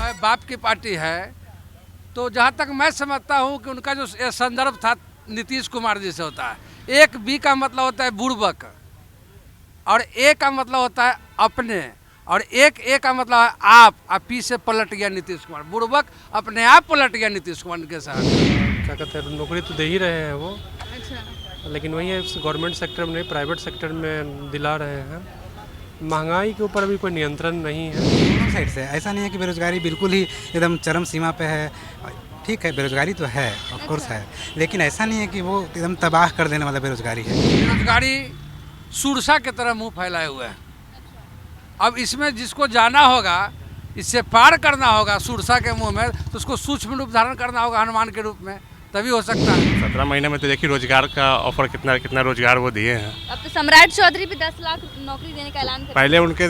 है, बाप की पार्टी है, तो जहाँ तक मैं समझता हूँ कि उनका जो संदर्भ था नीतीश कुमार जी से होता है। एक बी का मतलब होता है बुड़बक, और ए का मतलब होता है अपने, और एक ए का मतलब है आप पी से पलट गया नीतीश कुमार। बुड़बक अपने आप पलट गया नीतीश कुमार के साथ। क्या कहते हैं, नौकरी तो दे ही रहे हैं वो। अच्छा, लेकिन वही है, गवर्नमेंट सेक्टर में नहीं, प्राइवेट सेक्टर में दिला रहे हैं। महंगाई के ऊपर अभी कोई नियंत्रण नहीं है। दोनों साइड से ऐसा नहीं है कि बेरोजगारी बिल्कुल ही एकदम चरम सीमा पे है। ठीक है, बेरोजगारी तो है, ऑफ कोर्स है, लेकिन ऐसा नहीं है कि वो एकदम तबाह कर देने वाला बेरोजगारी है। बेरोजगारी सुरसा की तरह मुंह फैलाए हुए है। अब इसमें जिसको जाना होगा, इससे पार करना होगा सुरसा के मुंह में, तो उसको सूक्ष्म रूप धारण करना होगा हनुमान के रूप में, तभी हो सकता है। 17 महीने में तो देखिए रोजगार का ऑफर कितना रोजगार वो दिए हैं। अब तो सम्राट चौधरी भी 10 लाख नौकरी देने का ऐलान कर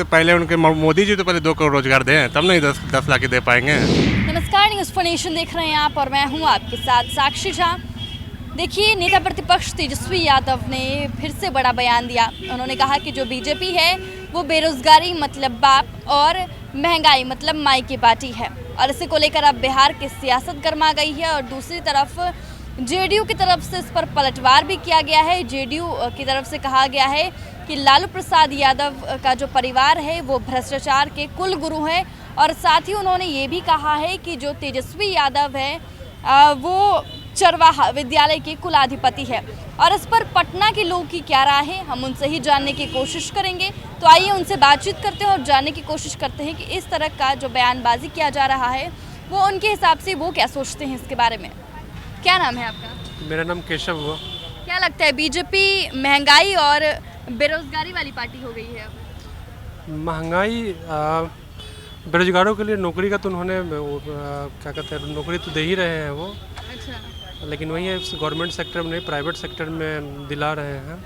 पहले उनके मोदी जी तो पहले 2 करोड़ रोजगार दें, तब नहीं 10 लाख ही दे पाएंगे। नमस्कार, न्यूज़ फॉर नेशन देख रहे हैं आप और मैं हूं आपके साथ साक्षी झा। देखिए, नेता प्रतिपक्ष तेजस्वी यादव ने फिर से बड़ा बयान दिया। उन्होंने कहा कि जो बीजेपी है वो बेरोजगारी मतलब बाप और महंगाई मतलब माई की पार्टी है, और इसी को लेकर अब बिहार की सियासत गर्मा गई है। और दूसरी तरफ जेडीयू की तरफ से इस पर पलटवार भी किया गया है। जेडीयू की तरफ से कहा गया है कि लालू प्रसाद यादव का जो परिवार है वो भ्रष्टाचार के कुल गुरु हैं, और साथ ही उन्होंने ये भी कहा है कि जो तेजस्वी यादव है वो चरवाहा विद्यालय के कुलाधिपति है। और इस पर पटना के लोगों की क्या राय है, हम उनसे ही जानने की कोशिश करेंगे। तो आइए उनसे बातचीत करते हैं और जानने की कोशिश करते हैं कि इस तरह का जो बयानबाजी किया जा रहा है वो उनके हिसाब से वो क्या सोचते हैं इसके बारे में। क्या नाम है आपका? मेरा नाम केशव हुआ। क्या लगता है, बीजेपी महंगाई और बेरोजगारी वाली पार्टी हो गई है अब? महंगाई बेरोजगारों के लिए नौकरी का तो उन्होंने क्या कहते हैं, नौकरी तो दे ही रहे हैं वो। अच्छा, लेकिन वही है, गवर्नमेंट सेक्टर में नहीं, प्राइवेट सेक्टर में दिला रहे हैं।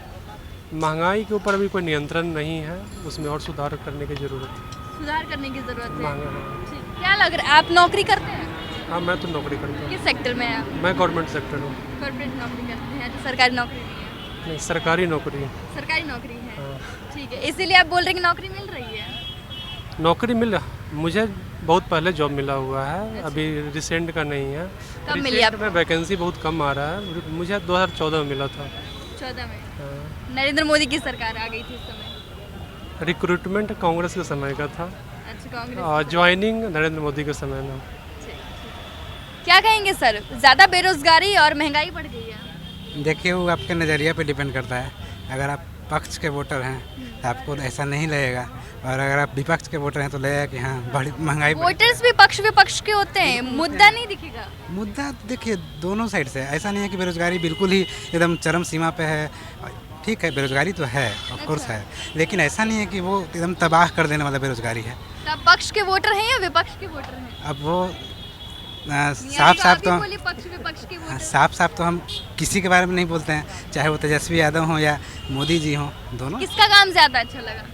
महंगाई के ऊपर अभी कोई नियंत्रण नहीं है, उसमें और सुधार करने की ज़रूरत है। सुधार करने की जरूरत है। महंगाई, ठीक। क्या लग रहा है, आप नौकरी करते हैं? हाँ, मैं तो नौकरी करता हूँ। किस सेक्टर में है आप? मैं गवर्नमेंट सेक्टर हूँ। कॉर्पोरेट नौकरी करते हैं, तो सरकारी नौकरी नहीं है? नहीं, सरकारी नौकरी है। सरकारी नौकरी है। हाँ। ठीक है, इसीलिए आप बोल रहे हैं कि नौकरी मिल रही है? नौकरी मुझे बहुत पहले जॉब मिला हुआ है, अभी रिसेंट का नहीं है। कब मिली रिसेंट आपको? में वैकेंसी बहुत कम आ रहा है। मुझे 2014 में मिला था। 14 में हाँ। नरेंद्र मोदी की सरकार आ गई थी उस समय। रिक्रूटमेंट कांग्रेस के समय का था अच्छा, कांग्रेस। और ज्वाइनिंग नरेंद्र मोदी के समय में। क्या कहेंगे सर, ज़्यादा बेरोजगारी और महंगाई बढ़ गई है? देखिए, वो आपके नज़रिया पे डिपेंड करता है। अगर आप पक्ष के वोटर हैं तो आपको ऐसा नहीं लगेगा, और अगर आप विपक्ष के वोटर हैं तो लगेगा कि हाँ बड़ी महंगाई बढ़ी। वोटर्स भी पक्ष विपक्ष के होते हैं, मुद्दा नहीं दिखेगा। मुद्दा देखिए दोनों साइड से, ऐसा नहीं है कि बेरोजगारी बिल्कुल ही एकदम चरम सीमा पे है। ठीक है, बेरोजगारी तो है, ऑफ कोर्स है, लेकिन ऐसा नहीं है कि वो एकदम तबाह कर देने वाला बेरोजगारी है। तो आप पक्ष के वोटर हैं या विपक्ष के वोटर हैं? अब वो साफ साफ तो पक्ष विपक्ष के वोटर। साफ तो हम किसी के बारे में नहीं बोलते हैं, चाहे वो तेजस्वी यादव हों या मोदी जी हों, दोनों। किसका काम ज़्यादा अच्छा लगा?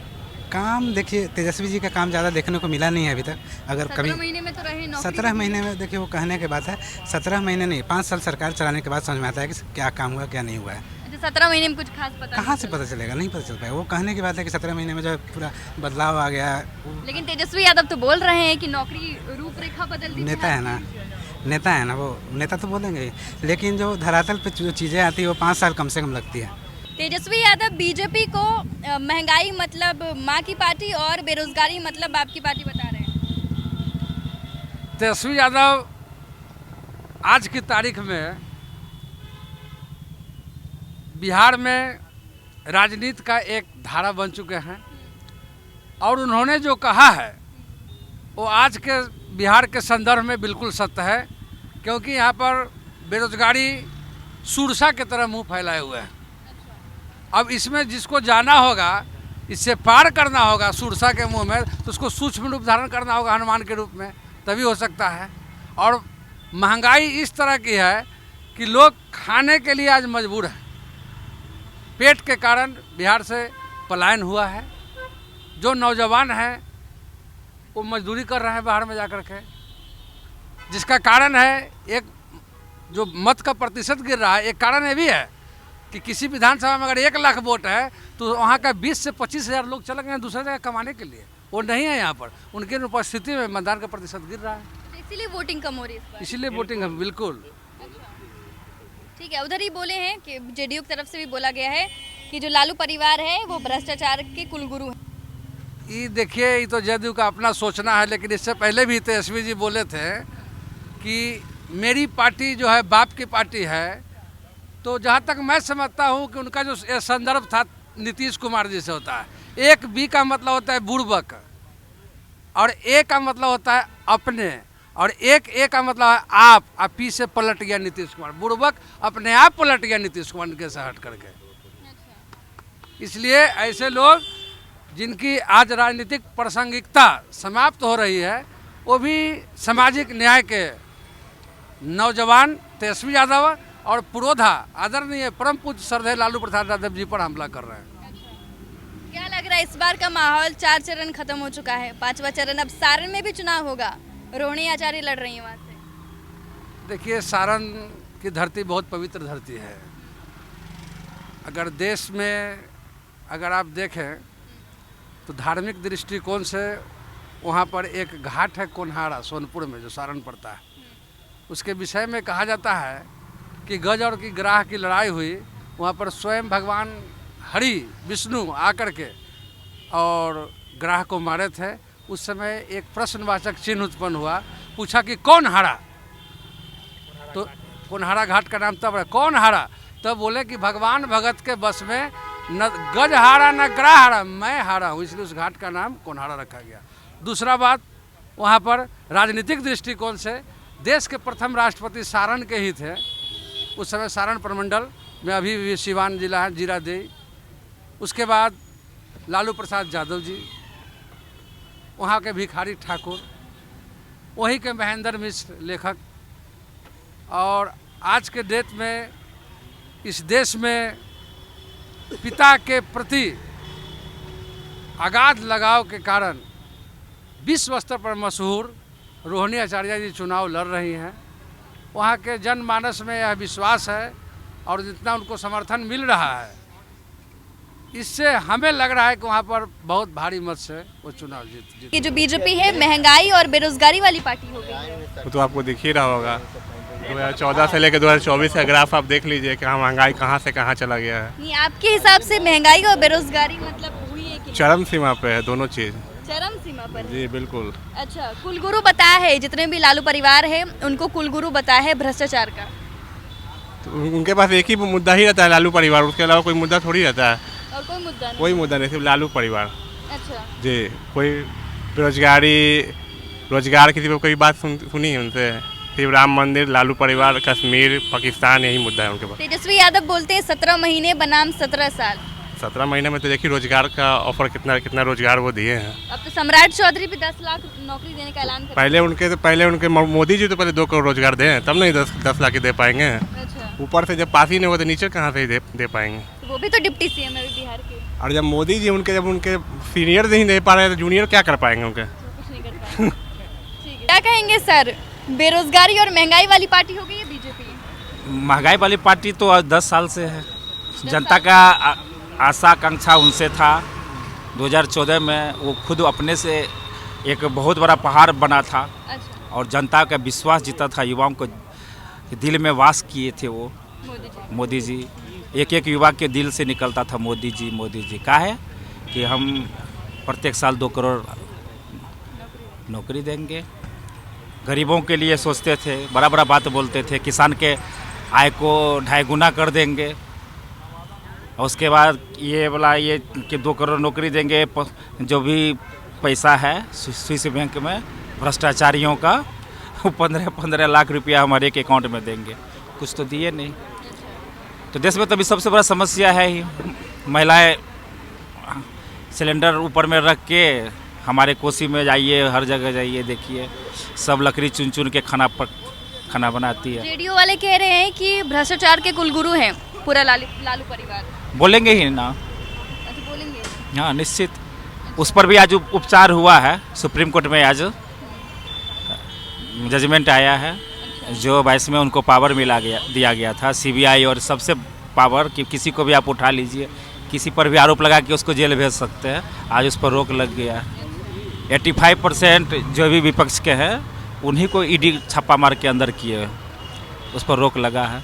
काम देखिए, तेजस्वी जी का काम ज़्यादा देखने को मिला नहीं है अभी तक। अगर कभी 17 महीने में तो रहे नौकरी। 17 महीने में देखिए, वो कहने के बात है, 17 महीने नहीं, 5 साल सरकार चलाने के बाद समझ में आता है कि क्या काम हुआ क्या नहीं हुआ है। अच्छा, 17 महीने में कुछ खास पता कहाँ से नहीं पता चलेगा, नहीं पता चल पाएगा। वो कहने की बात है कि 17 महीने में जो है पूरा बदलाव आ गया। लेकिन तेजस्वी यादव तो बोल रहे हैं कि नौकरी रूपरेखा बदल दी। नेता है ना, वो नेता तो बोलेंगे ही, लेकिन जो धरातल पे जो चीज़ें आती है वो 5 साल कम से कम लगती है। तेजस्वी यादव बीजेपी को महंगाई मतलब माँ की पार्टी और बेरोजगारी मतलब आपकी पार्टी बता रहे हैं। तेजस्वी यादव आज की तारीख में बिहार में राजनीति का एक धारा बन चुके हैं, और उन्होंने जो कहा है वो आज के बिहार के संदर्भ में बिल्कुल सत्य है, क्योंकि यहाँ पर बेरोजगारी सुरसा की तरह मुंह फैलाए हुए हैं। अब इसमें जिसको जाना होगा, इससे पार करना होगा सुरसा के मुंह में, तो उसको सूक्ष्म रूप धारण करना होगा हनुमान के रूप में, तभी हो सकता है। और महंगाई इस तरह की है कि लोग खाने के लिए आज मजबूर हैं। पेट के कारण बिहार से पलायन हुआ है। जो नौजवान हैं वो मजदूरी कर रहे हैं बाहर में जाकर के, जिसका कारण है एक जो मत का प्रतिशत गिर रहा है। एक कारण ये भी है कि किसी विधानसभा में अगर 1 लाख वोट है तो वहाँ का 20 से 25 हज़ार लोग चले गए हैं दूसरे जगह कमाने के लिए। वो नहीं है यहाँ पर, उनके उपस्थिति में मतदान का प्रतिशत गिर रहा है, तो इसीलिए वोटिंग कम हो रही है इस बार। इसीलिए वोटिंग हम बिल्कुल। ठीक है, उधर ही बोले हैं कि जेडीयू की तरफ से भी बोला गया है कि जो लालू परिवार है वो भ्रष्टाचार के कुलगुरु हैं। ये देखिए, ये तो जदयू का अपना सोचना है, लेकिन इससे पहले भी तेजस्वी जी बोले थे कि मेरी पार्टी जो है बाप की पार्टी है। तो जहाँ तक मैं समझता हूँ कि उनका जो संदर्भ था नीतीश कुमार जी से होता है। एक बी का मतलब होता है बुड़बक, और ए का मतलब होता है अपने, और एक ए का मतलब है आप पी से पलट गया नीतीश कुमार। बुड़बक अपने आप पलट गया नीतीश कुमार के से हट करके। इसलिए ऐसे लोग जिनकी आज राजनीतिक प्रासंगिकता समाप्त हो रही है, वो भी सामाजिक न्याय के नौजवान तेजस्वी यादव और पुरोधा आदरणीय परम पूज्य श्रद्धेय लालू प्रसाद यादव जी पर हमला कर रहे हैं। क्या लग रहा है इस बार का माहौल? 4 चरण खत्म हो चुका है, 5वां चरण, अब सारण में भी चुनाव होगा, रोहिणी आचार्य लड़ रही हैं वहाँ से। देखिए, सारण की धरती बहुत पवित्र धरती है। अगर देश में अगर आप देखें तो धार्मिक दृष्टिकोण से वहाँ पर एक घाट है कोन्हारा, सोनपुर में, जो सारण पड़ता है। उसके विषय में कहा जाता है कि गज और की ग्राह की लड़ाई हुई, वहाँ पर स्वयं भगवान हरि विष्णु आकर के और ग्राह को मारे थे। उस समय एक प्रश्नवाचक चिन्ह उत्पन्न हुआ, पूछा कि कौन हारा? तो कोन्हारा घाट का नाम तब है, कौन हारा? तब बोले कि भगवान भगत के बस में न गज हारा न ग्राह हारा, मैं हारा हूँ, इसलिए उस घाट का नाम कोन्हारा रखा गया। दूसरा बात, वहाँ पर राजनीतिक दृष्टिकोण से देश के प्रथम राष्ट्रपति सारण के ही थे। उस समय सारण प्रमंडल में अभी भी सिवान जिला है, जीरादेई। उसके बाद लालू प्रसाद यादव जी, वहाँ के भिखारी ठाकुर, वहीं के महेंद्र मिश्र लेखक। और आज के डेट में इस देश में पिता के प्रति अगाध लगाव के कारण विश्व स्तर पर मशहूर रोहिणी आचार्य जी चुनाव लड़ रही हैं। वहाँ के जनमानस में यह विश्वास है और जितना उनको समर्थन मिल रहा है, इससे हमें लग रहा है कि वहाँ पर बहुत भारी मत से वो चुनाव जीत। ये जो बीजेपी है महंगाई और बेरोजगारी वाली पार्टी हो गई है। वो तो आपको दिख ही रहा होगा, 2014 से लेकर 2024 का ग्राफ आप देख लीजिए कि महंगाई कहाँ से कहाँ चला गया है। नहीं, आपके हिसाब से महंगाई और बेरोजगारी मतलब हुई है कि चरम सीमा पे है दोनों चीज़। चरम सीमा पर? जी बिल्कुल। अच्छा, कुलगुरु बताया है, जितने भी लालू परिवार है उनको कुलगुरु बताया है भ्रष्टाचार का। तो उनके पास एक ही मुद्दा ही रहता है, लालू परिवार, उसके अलावा कोई मुद्दा थोड़ी रहता है। और कोई मुद्दा नहीं? कोई मुद्दा नहीं, सिर्फ लालू परिवार। अच्छा जी, कोई बेरोजगारी, रोजगार किसी को कोई बात सुनी है उनसे? सिर्फ राम मंदिर, लालू परिवार, कश्मीर, पाकिस्तान, यही मुद्दा है उनके पास। तेजस्वी यादव बोलते हैं 17 महीने बनाम 17 साल। 17 महीने में तो देखिए रोजगार का ऑफर कितना रोजगार वो दिए हैं। अब तो सम्राट चौधरी भी 10 लाख नौकरी देने का ऐलान कर। पहले उनके मोदी जी तो पहले 2 करोड़ रोजगार दें, तब नहीं 10 लाख ही दे पाएंगे। अच्छा, ऊपर से जब पास ही नहीं हो तो नीचे कहाँ से दे पाएंगे? तो वो भी तो डिप्टी सीएम है बिहार के। और जब मोदी जी उनके सीनियर नहीं दे पा रहे तो जूनियर क्या कर पाएंगे उनके? कुछ नहीं कर पाएंगे। ठीक है, क्या कहेंगे सर, बेरोजगारी और महंगाई वाली पार्टी हो गई है बीजेपी? महंगाई वाली पार्टी तो 10 साल से है। जनता का आशा आकांक्षा उनसे था। 2014 में वो खुद अपने से एक बहुत बड़ा पहाड़ बना था। अच्छा, और जनता का विश्वास जीता था, युवाओं को दिल में वास किए थे वो मोदी जी। एक एक युवा के दिल से निकलता था मोदी जी का है कि हम प्रत्येक साल 2 करोड़ नौकरी देंगे। गरीबों के लिए सोचते थे, बड़ा बड़ा बात बोलते थे, किसान के आय को 2.5 गुना कर देंगे। और उसके बाद ये बोला ये कि 2 करोड़ नौकरी देंगे, जो भी पैसा है स्विस बैंक में भ्रष्टाचारियों का 15 लाख रुपया हमारे एक अकाउंट में देंगे। कुछ तो दिए नहीं। तो देश में तो अभी सबसे बड़ा समस्या है ही, महिलाएं सिलेंडर ऊपर में रख के हमारे कोसी में जाइए, हर जगह जाइए, देखिए सब लकड़ी चुन चुन के खाना बनाती है। जेडीयू वाले कह रहे हैं कि भ्रष्टाचार के कुलगुरु हैं पूरा लालू परिवार। बोलेंगे ही ना। अच्छा, बोलेंगे? हाँ, निश्चित। उस पर भी आज उपचार हुआ है सुप्रीम कोर्ट में। आज जजमेंट आया है, जो 22 में उनको पावर दिया गया था, सीबीआई और सबसे पावर कि किसी को भी आप उठा लीजिए, किसी पर भी आरोप लगा के उसको जेल भेज सकते हैं। आज उस पर रोक लग गया है। 85% जो भी विपक्ष के हैं उन्हीं को ईडी छापा मार के अंदर किए, उस पर रोक लगा है।